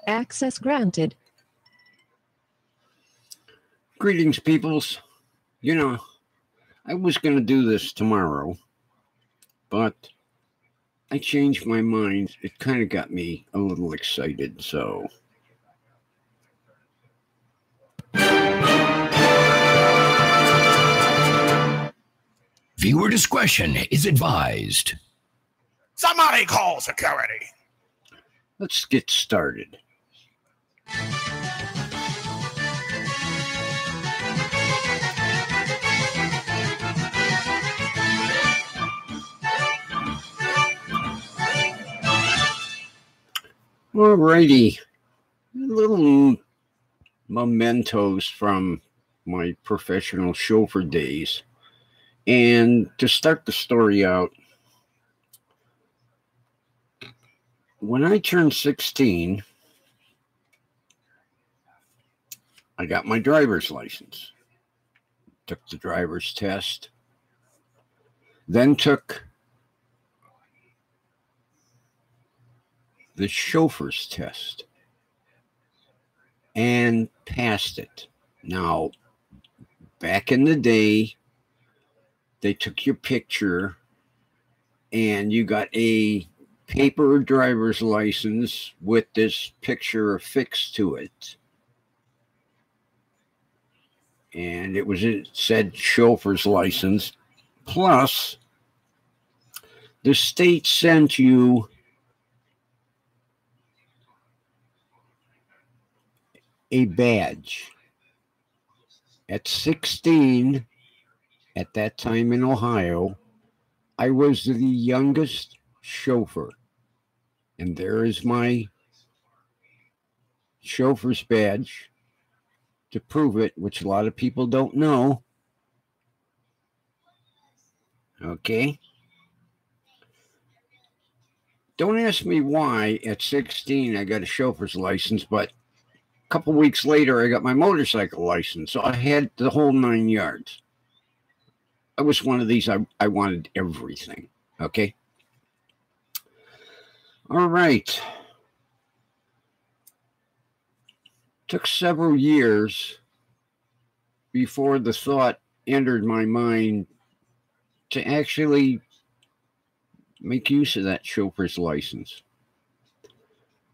Access granted. Greetings, peoples. You know, I was going to do this tomorrow, but I changed my mind. It kind of got me a little excited, so... Viewer discretion is advised. Somebody call security. Let's get started. Alrighty, little mementos from my professional chauffeur days. And to start the story out, when I turned 16, I got my driver's license, took the driver's test, then took the chauffeur's test and passed it. Now, back in the day, they took your picture and you got a paper driver's license with this picture affixed to it. And it said chauffeur's license. Plus, the state sent you a badge. At 16, at that time in Ohio, I was the youngest chauffeur. And there is my chauffeur's badge to prove it, which a lot of people don't know. Okay. Don't ask me why at 16 I got a chauffeur's license, but a couple weeks later I got my motorcycle license. So I had the whole 9 yards. I was one of these, I wanted everything, okay? All right. Took several years before the thought entered my mind to actually make use of that chauffeur's license.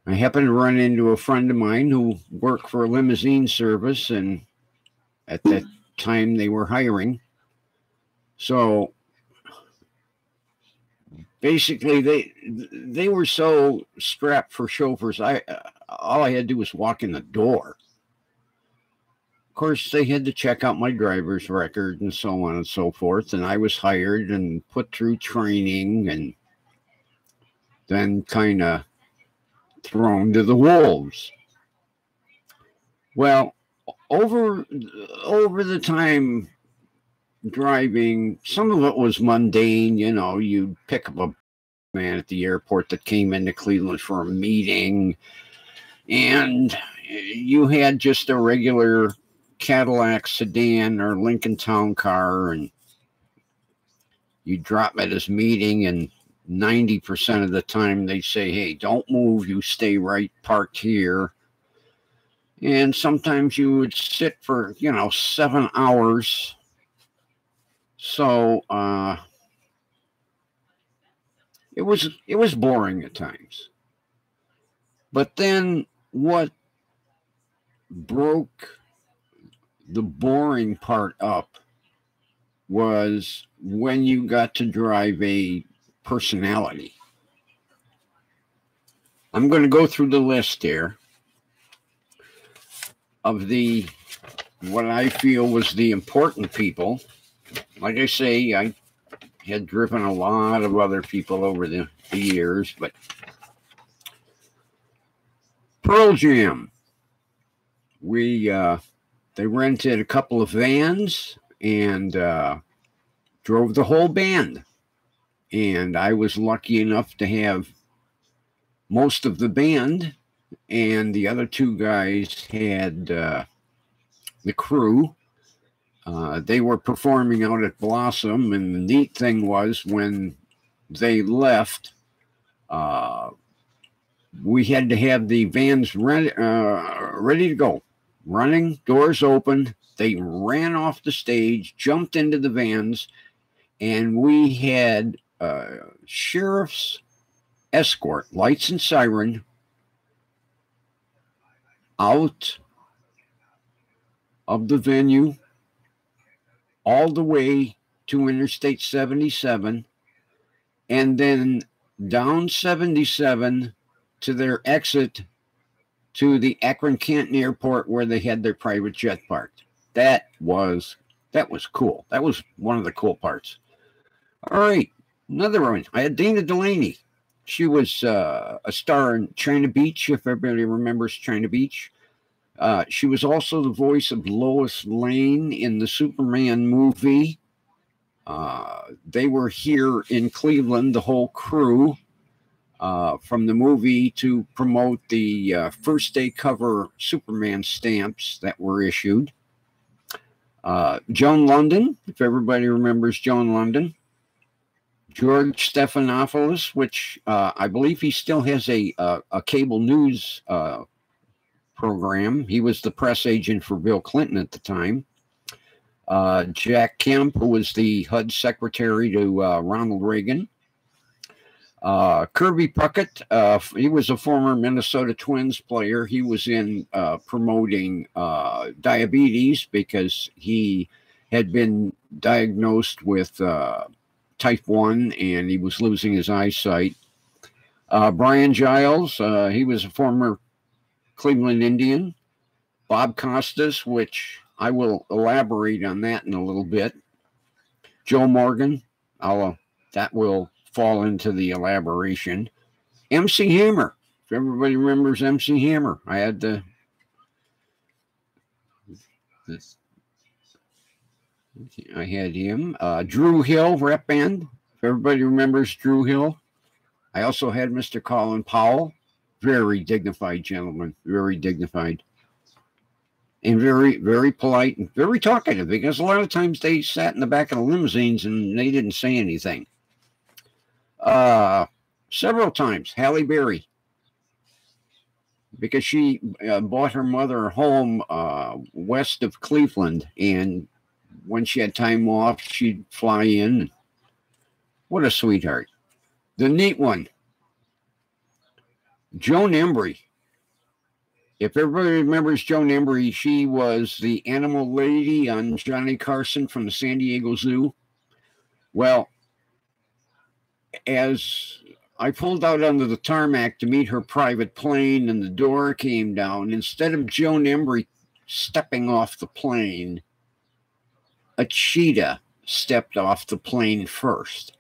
I happened to run into a friend of mine who worked for a limousine service, and at that time they were hiring. So basically they were so strapped for chauffeurs. All I had to do was walk in the door. Of course, they had to check out my driver's record and so on and so forth. And I was hired and put through training and then kind of thrown to the wolves. Well, over the time driving, some of it was mundane. You know, you'd pick up a man at the airport that came into Cleveland for a meeting, and you had just a regular Cadillac sedan or Lincoln Town car, and you drop at his meeting, and 90% of the time they say, hey, don't move, you stay right parked here. And sometimes you would sit for 7 hours. So it was boring at times. But then what broke the boring part up was when you got to drive a personality. I'm going to go through the list here of what I feel was the important people. Like I say, I had driven a lot of other people over the years, but Pearl Jam, they rented a couple of vans and drove the whole band. And I was lucky enough to have most of the band, and the other two guys had the crew. They were performing out at Blossom, and the neat thing was when they left, we had to have the vans ready to go, running, doors open. They ran off the stage, jumped into the vans, and we had sheriff's escort, lights and siren, out of the venue all the way to Interstate 77, and then down 77 to their exit to the Akron-Canton Airport where they had their private jet parked. That was cool. That was one of the cool parts. All right, another one. I had Dana Delaney. She was a star in China Beach, if everybody remembers China Beach. She was also the voice of Lois Lane in the Superman movie. They were here in Cleveland, the whole crew, from the movie to promote the first day cover Superman stamps that were issued. Joan London, if everybody remembers Joan London. George Stephanopoulos, which I believe he still has a cable news program. He was the press agent for Bill Clinton at the time. Jack Kemp, who was the HUD secretary to Ronald Reagan. Kirby Puckett, he was a former Minnesota Twins player. He was in promoting diabetes because he had been diagnosed with type 1 and he was losing his eyesight. Brian Giles, he was a former Cleveland Indian. Bob Costas, which I will elaborate on that in a little bit. Joe Morgan, that will fall into the elaboration. MC Hammer, if everybody remembers MC Hammer, I had him. Drew Hill, rep band, if everybody remembers Drew Hill. I also had Mr. Colin Powell, very dignified gentleman, very dignified. And very, very polite and very talkative, because a lot of times they sat in the back of the limousines and they didn't say anything. Several times, Halle Berry, because she bought her mother a home west of Cleveland, and when she had time off, she'd fly in. What a sweetheart. The neat one, Joan Embry. If everybody remembers Joan Embry, she was the animal lady on Johnny Carson from the San Diego Zoo. Well, as I pulled out onto the tarmac to meet her private plane and the door came down, instead of Joan Embry stepping off the plane, a cheetah stepped off the plane first.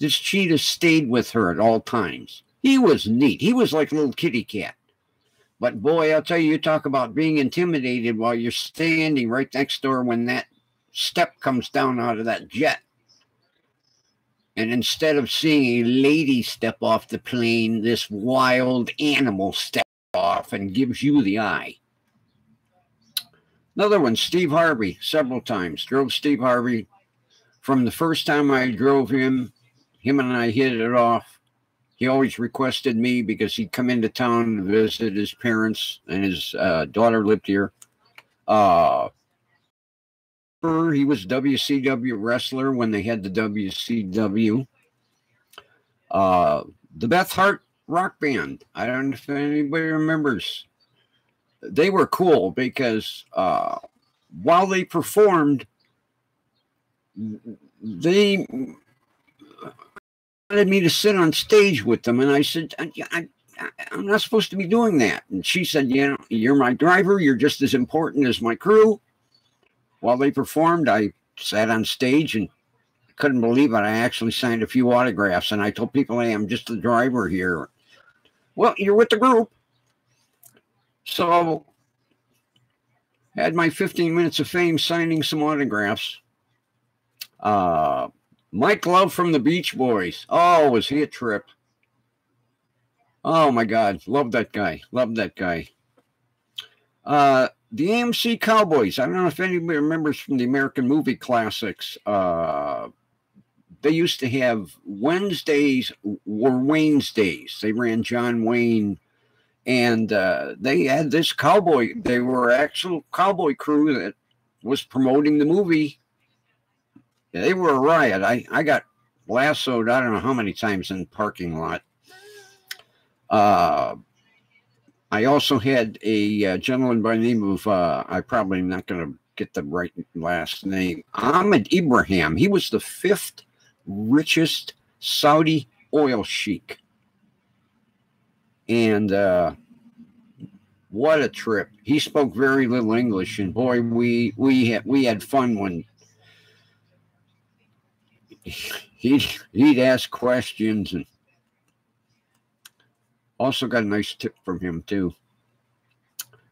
This cheetah stayed with her at all times. He was neat. He was like a little kitty cat. But boy, I'll tell you, you talk about being intimidated while you're standing right next door when that step comes down out of that jet. And instead of seeing a lady step off the plane, this wild animal steps off and gives you the eye. Another one, Steve Harvey, several times. Drove Steve Harvey. From the first time I drove him and I hit it off. He always requested me because he'd come into town to visit his parents, and his daughter lived here. He was a WCW wrestler when they had the WCW. The Beth Hart Rock Band. I don't know if anybody remembers. They were cool because while they performed, they wanted me to sit on stage with them, and I said, I'm not supposed to be doing that. And she said, you're my driver. You're just as important as my crew. While they performed, I sat on stage and couldn't believe it. I actually signed a few autographs, and I told people, hey, I'm just the driver here. Well, you're with the group. So had my 15 minutes of fame signing some autographs. Mike Love from the Beach Boys. Oh, was he a trip? Oh, my God. Love that guy. Love that guy. The AMC Cowboys. I don't know if anybody remembers from the American movie classics. they used to have Wednesdays were Wayne's days. They ran John Wayne, and they had this cowboy. They were actual cowboy crew that was promoting the movie. They were a riot. I got lassoed I don't know how many times in the parking lot. I also had a gentleman by the name of, I'm probably not going to get the right last name, Ahmed Ibrahim. He was the 5th richest Saudi oil sheik. And what a trip. He spoke very little English, and boy, we had fun when he'd ask questions, and also got a nice tip from him, too.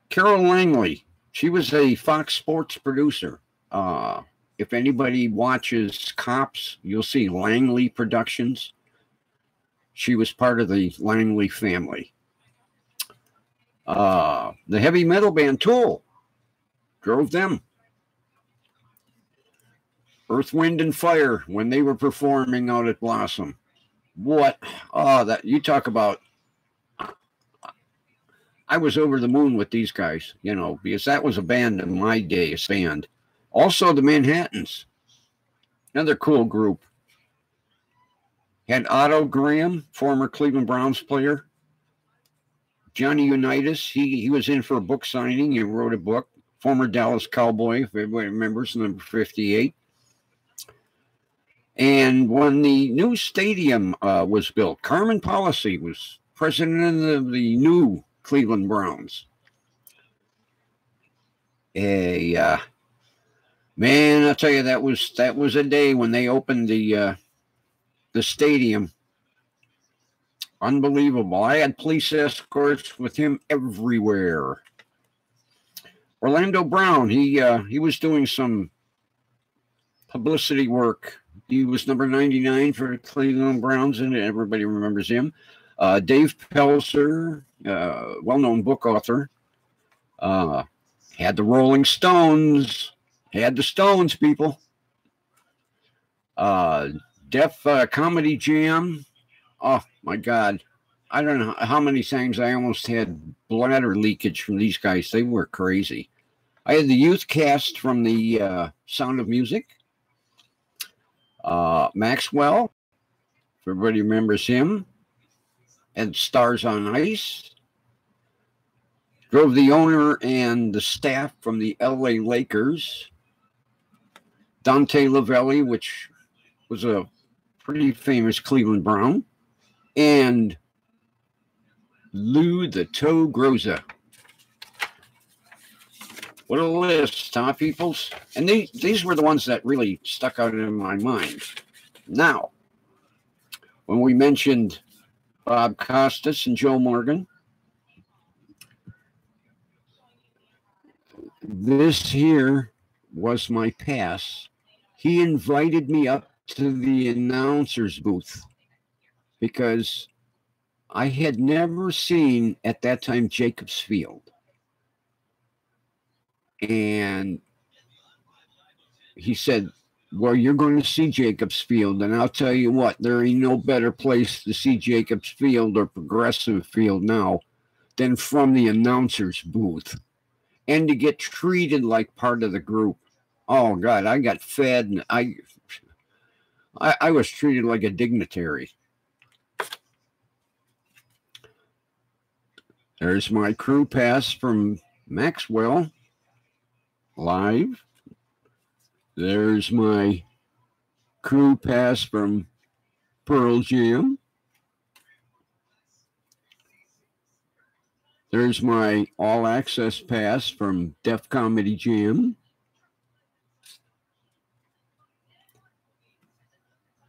Carol Langley. She was a Fox Sports producer. If anybody watches Cops, you'll see Langley Productions. She was part of the Langley family. The heavy metal band Tool drove them. Earth, Wind, and Fire when they were performing out at Blossom. What? Oh, that you talk about. I was over the moon with these guys, you know, because that was a band in my day, a band. Also, the Manhattans, another cool group. Had Otto Graham, former Cleveland Browns player. Johnny Unitas, he was in for a book signing. He wrote a book. Former Dallas Cowboy, if everybody remembers, number 58. And when the new stadium was built, Carmen Policy was president of the new Cleveland Browns. Man, I'll tell you, that was a day when they opened the stadium. Unbelievable. I had police escorts with him everywhere. Orlando Brown, he was doing some publicity work. He was number 99 for Cleveland Browns, and everybody remembers him. Dave Pelzer, well-known book author, had the Rolling Stones, had the Stones, people. Def Comedy Jam. Oh, my God. I don't know how many times I almost had bladder leakage from these guys. They were crazy. I had the youth cast from the Sound of Music. Maxwell, if everybody remembers him. And Stars on Ice. Drove the owner and the staff from the LA Lakers. Dante Lavelli, which was a pretty famous Cleveland Brown. And Lou the Toe Groza. What a list, huh, peoples? And these were the ones that really stuck out in my mind. Now, when we mentioned Bob Costas and Joe Morgan, this here was my pass. He invited me up to the announcer's booth because I had never seen, at that time, Jacobs Field. And he said, well, you're going to see Jacobs Field, and I'll tell you what, there ain't no better place to see Jacobs Field or Progressive Field now than from the announcer's booth. And to get treated like part of the group. Oh, God, I got fed, and I was treated like a dignitary. There's my crew pass from Maxwell, live. There's my crew pass from Pearl Jam. There's my all-access pass from Def Comedy Jam.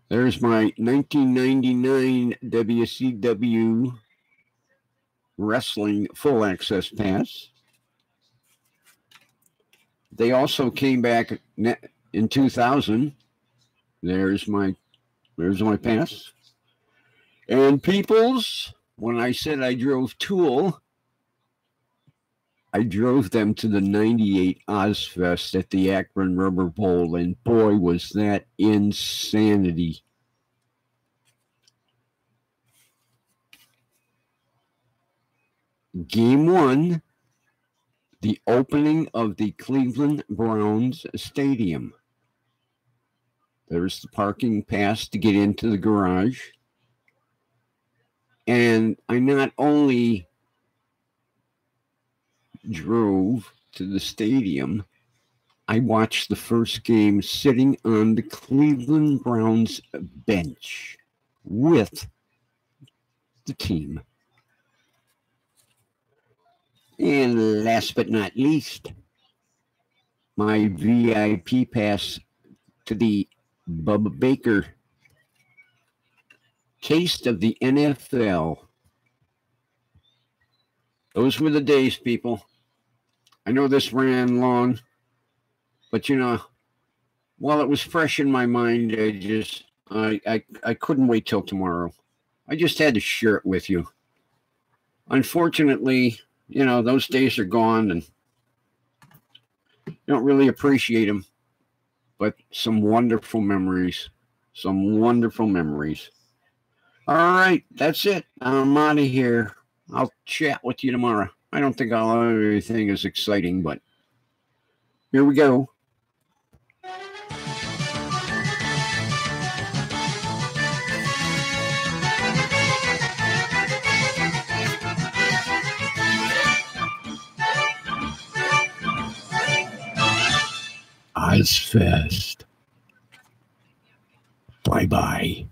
There's my 1999 WCW Wrestling full access pass. They also came back in 2000. There's my pass. And peoples, when I said I drove Tool, I drove them to the 98 Ozfest at the Akron Rubber Bowl, and boy, was that insanity. Game 1, the opening of the Cleveland Browns Stadium. There's the parking pass to get into the garage. And I not only drove to the stadium, I watched the first game sitting on the Cleveland Browns bench with the team. And last but not least, my VIP pass to the Bubba Baker Taste of the NFL. Those were the days, people. I know this ran long, but you know, while it was fresh in my mind, I couldn't wait till tomorrow. I just had to share it with you. Unfortunately, you know, those days are gone and you don't really appreciate them, but some wonderful memories. Some wonderful memories. All right, that's it. I'm out of here. I'll chat with you tomorrow. I don't think I'll have anything as exciting, but here we go. Ozfest. Bye-bye.